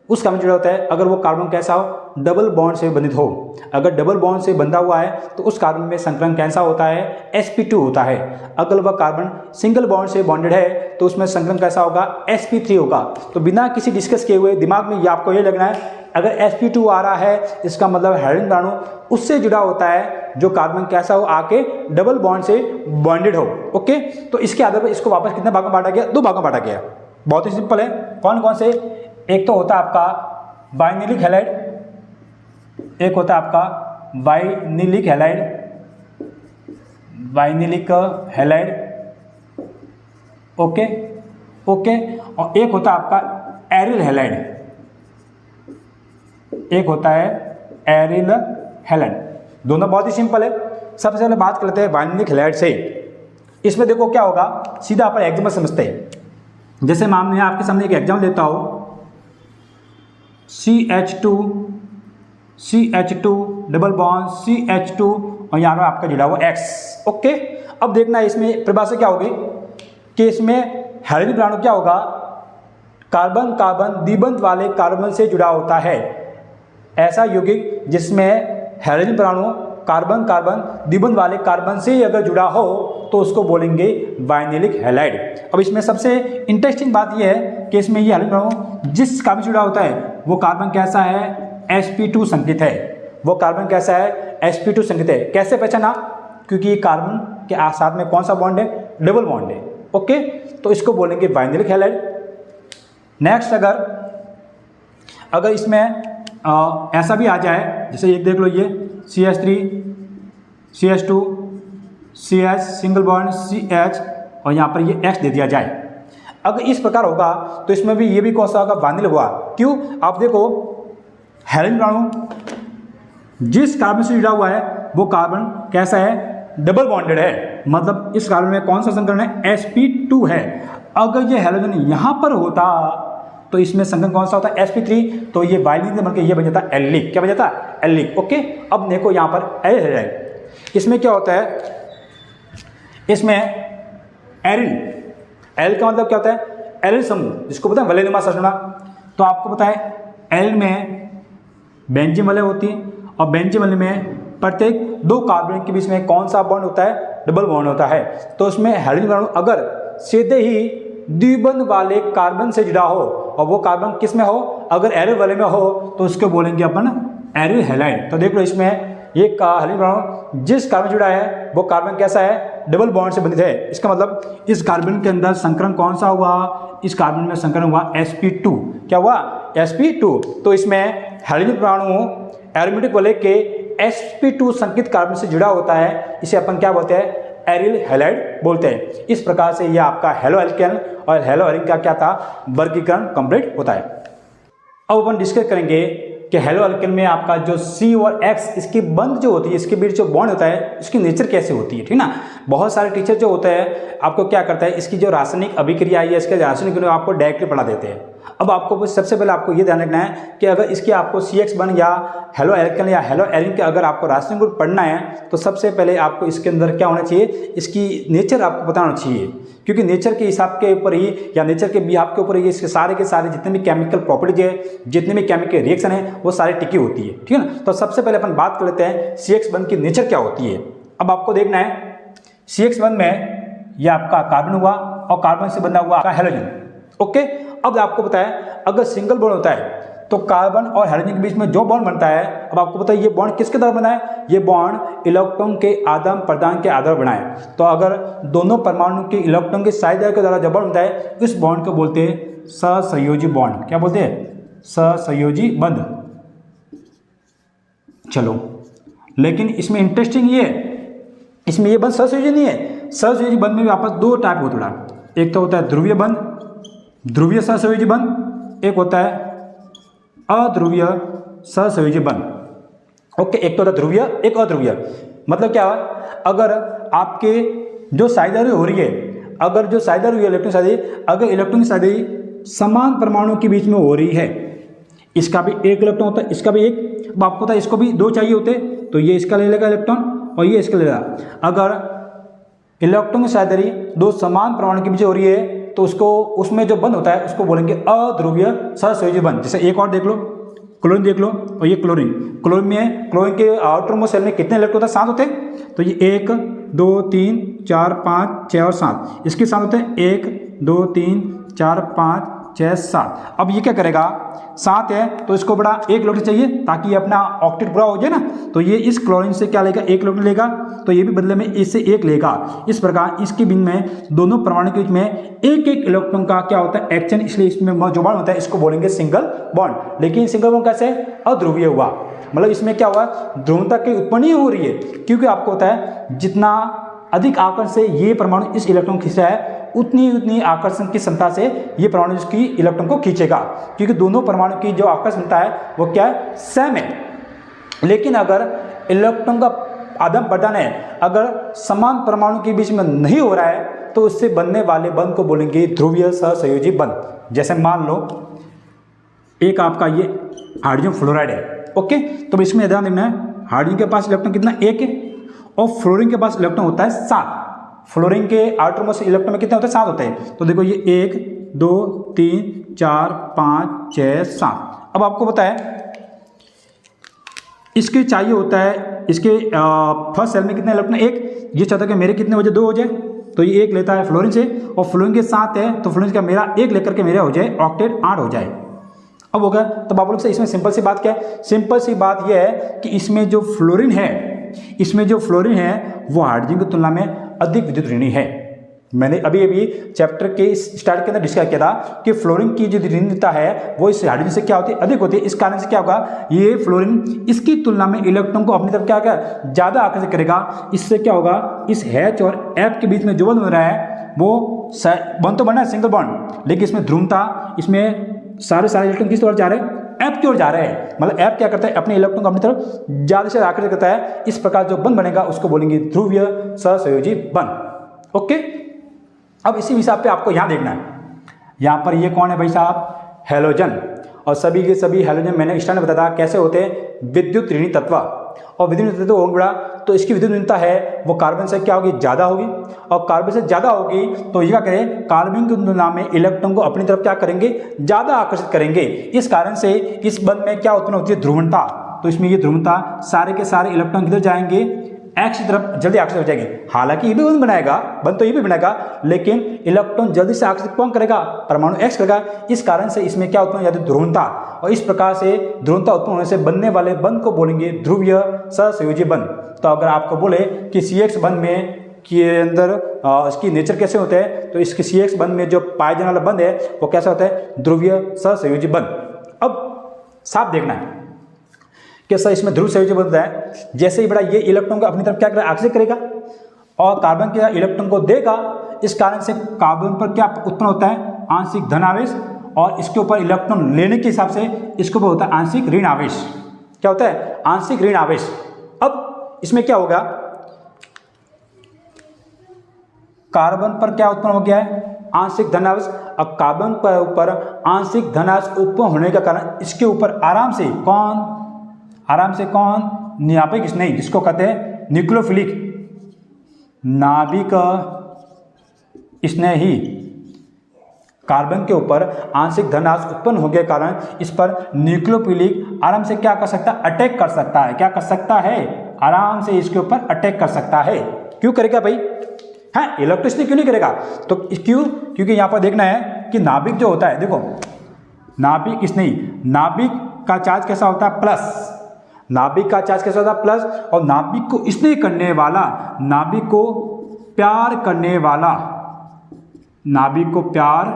उस कार्बन से जुड़ा होता है अगर वो कार्बन कैसा हो, डबल बॉन्ड से बंधित हो। अगर डबल बॉन्ड से बंधा हुआ है तो उस कार्बन में संकरण कैसा होता है, sp2 होता है। अगर वह कार्बन सिंगल बॉन्ड से बॉन्डेड है तो उसमें संकरण कैसा होगा, sp3 होगा। तो बिना किसी डिस्कस किए हुए दिमाग में ये आपको ये लगना है, अगर sp2 आ रहा है इसका मतलब हाइड्रोजन परमाणु उससे जुड़ा होता है जो कार्बन कैसा हो, आके डबल बॉन्ड से बॉन्डेड हो। ओके, तो इसके आधार पर इसको वापस कितने भागों में बांटा गया, 2 भागों में बांटा गया। बहुत ही सिंपल है। कौन कौन से, एक तो होता है आपका बाइनिलिक हैलाइड, एक होता है आपका बाइनिलिक हैलाइड। ओके, और एक होता है आपका एरिल हैलाइड, एक होता है एरिल हैलाइड। दोनों बहुत ही सिंपल है। सबसे पहले बात करते हैं बाइनिलिक हैलाइड से। इसमें देखो क्या होगा, सीधा अपन एग्जाम्पल समझते हैं। जैसे मैं आपके सामने एक एग्जाम्पल देता हूँ, CH2 डबल बॉन्ड CH2 और यहाँ पर आपका जुड़ा हुआ X। ओके, अब देखना इसमें परिभाषा क्या होगी कि इसमें हाइड्रोजन परमाणु क्या होगा, कार्बन कार्बन द्विबंध वाले कार्बन से जुड़ा होता है। ऐसा यौगिक जिसमें हाइड्रोजन परमाणु कार्बन कार्बन द्विबंध वाले कार्बन से अगर जुड़ा हो तो उसको बोलेंगे बाइनिलिक हैलाइड। अब इसमें सबसे इंटरेस्टिंग बात यह है कि इसमें ये हाइड्रोजन परमाणु जिस कार्बन से जुड़ा होता है वो कार्बन कैसा है, sp2 संकेत है। वो कार्बन कैसा है, sp2 संकेत है। कैसे पहचाना, क्योंकि ये कार्बन के साथ में कौन सा बॉन्ड है, डबल बॉन्ड है। ओके, तो इसको बोलेंगे बाइनिलिक हैलाइड। नेक्स्ट अगर इसमें ऐसा भी आ जाए, जैसे एक देख लो ये CH3 CH2 CH single bond CH और यहाँ पर ये X दे दिया जाए, अगर इस प्रकार होगा तो इसमें भी ये भी कौन सा होगा, बाइनिलिक हुआ। क्यों, आप देखो हाइड्रोजन परमाणु जिस कार्बन से जुड़ा हुआ है वो कार्बन कैसा है, डबल बॉन्डेड है। मतलब इस कार्बन में कौन सा संकरण है, sp2 है। अगर ये हाइड्रोजन यहाँ पर होता तो इसमें संकरण कौन सा होता है, sp3, तो ये बाइनिलिक बनकर ये बन जाता है एलिक। क्या बन जाता है, एलिक। ओके, अब देखो यहाँ पर एरिल हैलाइड, इसमें क्या होता है, इसमें एरिल का मतलब क्या होता है, एरिल समूह, जिसको पता है वलयनुमा संरचना। तो आपको पता है एरिल में बेंजीन वलय होती है और बेंजीन वलय में प्रत्येक 2 कार्बन के बीच में कौन सा बॉन्ड होता है, डबल बॉन्ड होता है। तो उसमें हाइड्रोजन परमाणु अगर सीधे ही द्विबंध वाले कार्बन से जुड़ा हो और वो कार्बन किस में हो, अगर एरिल वलय में हो तो उसको बोलेंगे अपन एरिल हैलाइड। तो देख लो इसमें ये हाइड्रोजन परमाणु जिस कार्बन जुड़ा है वो कार्बन कैसा है, डबल बॉन्ड से बंधित है। इसका मतलब इस कार्बन के अंदर संकरण कौन सा हुआ, इस कार्बन में संकरण हुआ sp2। क्या हुआ, sp2। तो इसमें हाइड्रोजन परमाणु एरोमेटिक वलय के sp2 संकेत कार्बन से जुड़ा होता है, इसे अपन क्या बोलते हैं, एरिल हैलाइड बोलते हैं। इस प्रकार से ये आपका हेलो एल्केन और हेलो एरिन का क्या था, वर्गीकरण कंप्लीट होता है। अब अपन डिस्कस करेंगे कि हेलो एल्केन में आपका जो C और X इसकी बंध जो होती है, इसके बीच जो बॉन्ड होता है उसकी नेचर कैसे होती है, ठीक ना। बहुत सारे टीचर जो होते हैं आपको क्या करता है, इसकी जो रासायनिक अभिक्रिया है, इसके रासायनिक गुण आपको डायरेक्टली पढ़ा देते हैं। अब आपको सबसे पहले आपको ये ध्यान रखना है कि अगर इसके आपको CX बन या हेलो एल्केन या हेलो एरिन के अगर आपको रासायनिक गुण पढ़ना है तो सबसे पहले आपको इसके अंदर क्या होना चाहिए, इसकी नेचर आपको पता होना चाहिए, क्योंकि नेचर के हिसाब के ऊपर ही या नेचर के बिहाफ के ऊपर ही इसके सारे के सारे जितने भी केमिकल प्रॉपर्टीज है, जितने भी केमिकल रिएक्शन है वो सारे टिकी होती है, ठीक है ना। तो सबसे पहले अपन बात कर लेते हैं CX बंध की नेचर क्या होती है। अब आपको देखना है CX बंध में ये आपका कार्बन हुआ और कार्बन से बंधा हुआ आपका हेलोजन, ओके। अब आपको पता है अगर सिंगल बॉन्ड होता है तो कार्बन और हाइड्रोजन के बीच में जो बॉन्ड बनता है, अब आपको पता है ये बॉन्ड किसके द्वारा बना है, ये बॉन्ड इलेक्ट्रॉन के आदान प्रदान के आधार बना है। तो अगर दोनों परमाणु के इलेक्ट्रॉन के साझेदारी के द्वारा जब बॉन्ड बनता है इस बॉन्ड को बोलते हैं सहसंयोजी बॉन्ड। क्या बोलते हैं, सहसंयोजी बंध। चलो, लेकिन इसमें इंटरेस्टिंग ये इसमें ये बंध सहसंयोजी नहीं है। सहसंयोजी बंध में भी आपस दो टाइप होता है, एक तो होता है ध्रुवीय बंध, ध्रुवीय सहसंयोजी बंध, एक होता है अध्रुवीय सहसंयोजी बंध, ओके। एक तो होता है ध्रुवीय, एक अध्रुवीय। मतलब क्या है, अगर आपके जो साझेदारी हो रही है, अगर जो साझेदारी हुई है इलेक्ट्रॉन साझेदारी, अगर इलेक्ट्रॉन की साझेदारी समान परमाणु के बीच में हो रही है, इसका भी एक इलेक्ट्रॉन होता है, इसका भी एक, अब आपको पता है इसको भी दो चाहिए होते, तो ये इसका ले लेगा इलेक्ट्रॉन और ये इसका ले लेगा। अगर इलेक्ट्रॉन की साझेदारी दो समान परमाणु के बीच हो रही है तो उसको उसमें जो बंध होता है उसको बोलेंगे अध्रुवीय सहसंयोजी बंध। जैसे एक और देख लो, क्लोरीन देख लो, और ये क्लोरीन, क्लोरीन में क्लोरीन के आउटरमोस्ट शेल में कितने इलेक्ट्रॉन होते हैं, 7 होते हैं। तो ये 1 2 3 4 5 6 और 7, इसके साथ होते हैं 1 2 3 4 5 6 7। अब ये क्या करेगा, 7 है तो इसको बड़ा एक इलेक्ट्रॉन चाहिए ताकि ये अपना ऑक्टेट पूरा हो जाए ना। तो ये इस क्लोरीन से क्या लेगा, एक इलेक्ट्रॉन लेगा, तो ये भी बदले में इससे एक लेगा। इस प्रकार इसके बीच में दोनों परमाणु के बीच में एक एक इलेक्ट्रॉन का क्या होता है, एक्सचेंज, इसलिए इसमें जो बॉन्ड होता है इसको बोलेंगे सिंगल बॉन्ड। लेकिन सिंगल बॉन्ड कैसे, अध्रुवीय हुआ, मतलब इसमें क्या हुआ, ध्रुवता की उत्पत्ति हो रही है, क्योंकि आपको होता है जितना अधिक आकर्षण से ये परमाणु इस इलेक्ट्रॉन खींच रहा है उतनी आकर्षण की क्षमता से ये परमाणु इसकी इलेक्ट्रॉन को खींचेगा, क्योंकि दोनों परमाणु की जो आकर्षण क्षमता है वो क्या है, सेम है। लेकिन अगर इलेक्ट्रॉन का आदान प्रदान है अगर समान परमाणु के बीच में नहीं हो रहा है तो उससे बनने वाले बंध को बोलेंगे ध्रुवीय सहसंयोजी बंध। जैसे मान लो एक आपका ये हाइड्रोजन फ्लोराइड है, ओके। तो इसमें ध्यान देना है, हाइड्रोजन के पास इलेक्ट्रॉन कितना, 1 है, और फ्लोरीन के पास इलेक्ट्रॉन होता है 7। फ्लोरीन के आउटरमोस्ट इलेक्ट्रॉन में कितने होते हैं, 7 होते हैं। तो देखो ये 1 2 3 4 5 6 7। अब आपको पता है इसके चाहिए होता है, इसके फर्स्ट सेल में कितने इलेक्ट्रॉन, 1। ये चाहता है कि मेरे कितने हो जाए, 2 हो जाए, तो ये 1 लेता है फ्लोरीन से, और फ्लोरीन के 7 है तो फ्लोरीन का मेरा 1 लेकर के मेरा हो जाए ऑक्टेट 8 हो जाए। अब हो गया। तब आप लोग से इसमें सिंपल सी बात क्या है, सिंपल सी बात यह है कि इसमें जो फ्लोरीन है वो हाइड्रोजन की तुलना में अधिक विद्युत ऋणी है। मैंने अभी चैप्टर के स्टार्ट के अंदर डिस्कस किया था कि फ्लोरीन की जो ऋणता है वो इस हाइड्रोजन से क्या होती है, अधिक होती है। इस कारण से क्या होगा, ये फ्लोरीन इसकी तुलना में इलेक्ट्रॉन को अपनी तरफ क्या ज़्यादा आकर्षित करेगा। इससे क्या होगा, इस H और F के बीच में जो बंध बन रहा है वो बंध तो बना है सिंगल बॉन्ड, लेकिन इसमें ध्रुवता, इसमें सारे इलेक्ट्रॉन किस ओर जा रहे हैं, F की ओर जा रहे हैं। मतलब F क्या करता है, अपने इलेक्ट्रॉन को अपनी तरफ ज़्यादा से आकर्षित करता है। इस प्रकार जो बंध बनेगा उसको बोलेंगे ध्रुवीय सहसंयोजी बंध, ओके। अब इसी हिसाब पे आपको यहाँ देखना है, यहाँ पर ये कौन है भाई साहब, हैलोजन। और सभी के सभी हैलोजन मैंने स्टार्ट में बताया कैसे होते हैं, विद्युत ऋणी तत्व। और विद्युत ऋणी तत्व होंगे बड़ा तो इसकी विद्युत ऋणता है वो कार्बन से क्या होगी, ज़्यादा होगी। और कार्बन से ज़्यादा होगी तो ये क्या करें, कार्बन की तुलना में इलेक्ट्रॉन को अपनी तरफ क्या करेंगे, ज़्यादा आकर्षित करेंगे। इस कारण से इस बंध में क्या उत्पन्न होती है, ध्रुवणता। तो इसमें ये ध्रुवणता, सारे के सारे इलेक्ट्रॉन किधर जाएंगे, एक्स की तरफ जल्दी आकर्षित हो जाएगी। हालांकि ये भी बंध बनाएगा, बंध तो ये भी बनाएगा, लेकिन इलेक्ट्रॉन जल्दी से आकर्षित कौन करेगा, परमाणु एक्स करेगा। इस कारण से इसमें क्या उत्पन्न हो जाती है, ध्रुवता, और इस प्रकार से ध्रुवता उत्पन्न होने से बनने वाले बंध को बोलेंगे ध्रुवीय सहसंयोजी बंध। तो अगर आपको बोले कि CX बंध में के अंदर इसकी नेचर कैसे होते हैं, तो इसके CX बंध में जो पाए जाने वाला बंध है वो कैसा होता है, ध्रुवीय सहसंयोजी बंध। अब साफ देखना है कि सर इसमें ध्रुव सहसंयोजी बंध है, जैसे ही बड़ा ये इलेक्ट्रॉन को अपनी तरफ क्या करेगा, आकर्षित करेगा और कार्बन के इलेक्ट्रॉन को देगा। इस कारण से कार्बन पर क्या उत्पन्न होता है, आंशिक धन आवेश, और इसके ऊपर इलेक्ट्रॉन लेने के हिसाब से इसके ऊपर होता है आंशिक ऋण आवेश। क्या होता है, आंशिक ऋण आवेश। अब इसमें क्या होगा, कार्बन पर क्या उत्पन्न हो गया है, आंशिक धनावेश। अब कार्बन पर ऊपर आंशिक धनावेश उत्पन्न होने का कारण इसके ऊपर आराम से कौन नाभिक स्नेही, जिसको कहते हैं न्यूक्लियोफिलिक नाभिक स्नेही, कार्बन के ऊपर आंशिक धनावेश उत्पन्न होने के कारण इस पर न्यूक्लियोफिलिक आराम से क्या कर सकता है, अटैक कर सकता है। क्या कर सकता है, आराम से इसके ऊपर अटैक कर सकता है। क्यों करेगा भाई, हाँ, इलेक्ट्रोस्नेही क्यों नहीं करेगा, तो क्यों, क्योंकि यहाँ पर देखना है कि नाभिक जो होता है, देखो नाभिक स्नेही, नाभिक का चार्ज कैसा होता है, प्लस। नाभिक का चार्ज कैसा होता है, प्लस। और नाभिक को स्नेह करने वाला, नाभिक को प्यार करने वाला, नाभिक को प्यार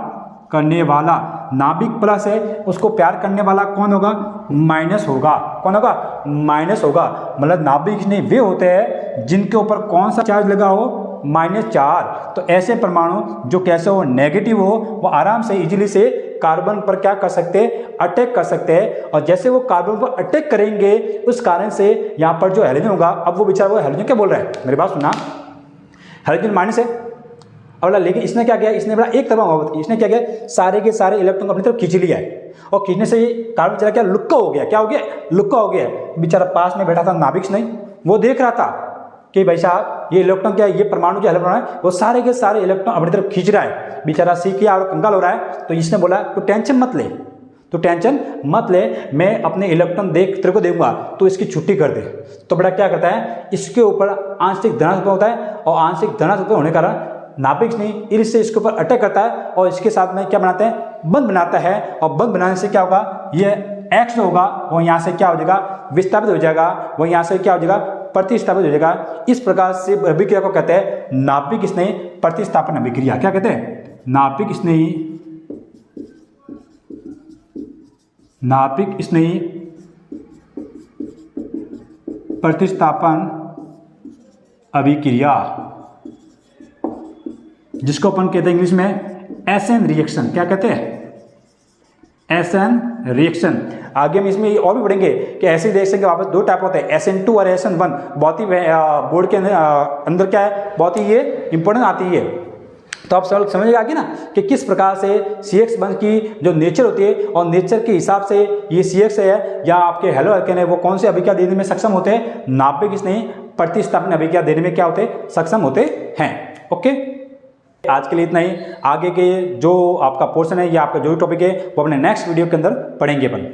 करने वाला, नाभिक प्लस है, उसको प्यार करने वाला कौन होगा, माइनस होगा। कौन होगा, माइनस होगा। मतलब नाभिक स्नेही वे होते हैं जिनके ऊपर कौन सा चार्ज लगा हो, -4। तो ऐसे परमाणु जो कैसे हो, नेगेटिव हो, वो आराम से इजीली से कार्बन पर क्या कर सकते हैं, अटैक कर सकते हैं। और जैसे वो कार्बन पर अटैक करेंगे, उस कारण से यहाँ पर जो हाइड्रोजन होगा, अब वो बेचारा वो हाइड्रोजन क्या बोल रहा है, मेरी बात सुना, हाइड्रोजन माइनस है अगला, लेकिन इसने क्या किया, इसने बड़ा एक तरफ इसने क्या किया, सारे के सारे इलेक्ट्रॉन अपनी तरफ खींच लिया है, और खींचने से कार्बन बेचारा क्या लुक्का हो गया, क्या हो गया, लुक्का हो गया। बेचारा पास में बैठा था नाभिक नहीं, वो देख रहा था कि भाई साहब ये इलेक्ट्रॉन क्या है, ये परमाणु जो इलेक्ट्रॉन है वो सारे के सारे इलेक्ट्रॉन अपनी तरफ खींच रहा है। बेचारा सीख गया और कंगाल हो रहा है। तो इसने बोला तो टेंशन मत ले, तो टेंशन मत ले, मैं अपने इलेक्ट्रॉन तेरे को दूंगा, तो इसकी छुट्टी कर दे। तो बड़ा क्या करता है, इसके ऊपर आंशिक धनात्मक होता है, और आंशिक धनात्मक होने के कारण नाभिक नहीं इससे इसके ऊपर अटैक करता है, और इसके साथ में क्या बनाते हैं, बंध बनाता है। और बंध बनाने से क्या होगा, ये एक्स होगा वो यहाँ से क्या हो जाएगा, विस्थापित हो जाएगा, वो यहाँ से क्या हो जाएगा, प्रतिस्थापित हो जाएगा। इस प्रकार से अभिक्रिया को कहते हैं नाभिक स्नेही प्रतिस्थापन अभिक्रिया। क्या कहते हैं, नाभिक स्नेही प्रतिस्थापन अभिक्रिया, जिसको अपन कहते हैं इंग्लिश में एसएन रिएक्शन। क्या कहते हैं, एसएन रिएक्शन। आगे हम इसमें और भी पढ़ेंगे कि ऐसे रिएक्शन के वापस दो टाइप होते हैं, SN2 और SN1। बहुत ही बोर्ड के अंदर क्या है, बहुत ही ये इंपॉर्टेंट आती है। तो आप समझ आगे ना कि किस प्रकार से CX बंध की जो नेचर होती है, और नेचर के हिसाब से ये CX है या आपके हेलो एल्केन है, वो कौन से अभिक्रिया देने में सक्षम होते हैं, नाभिक स्नेही प्रतिस्थापन अभिक्रिया देने में क्या होते हैं, सक्षम होते हैं। ओके, आज के लिए इतना ही। आगे के जो आपका पोर्शन है या आपका जो भी टॉपिक है वो अपने नेक्स्ट वीडियो के अंदर पढ़ेंगे अपन।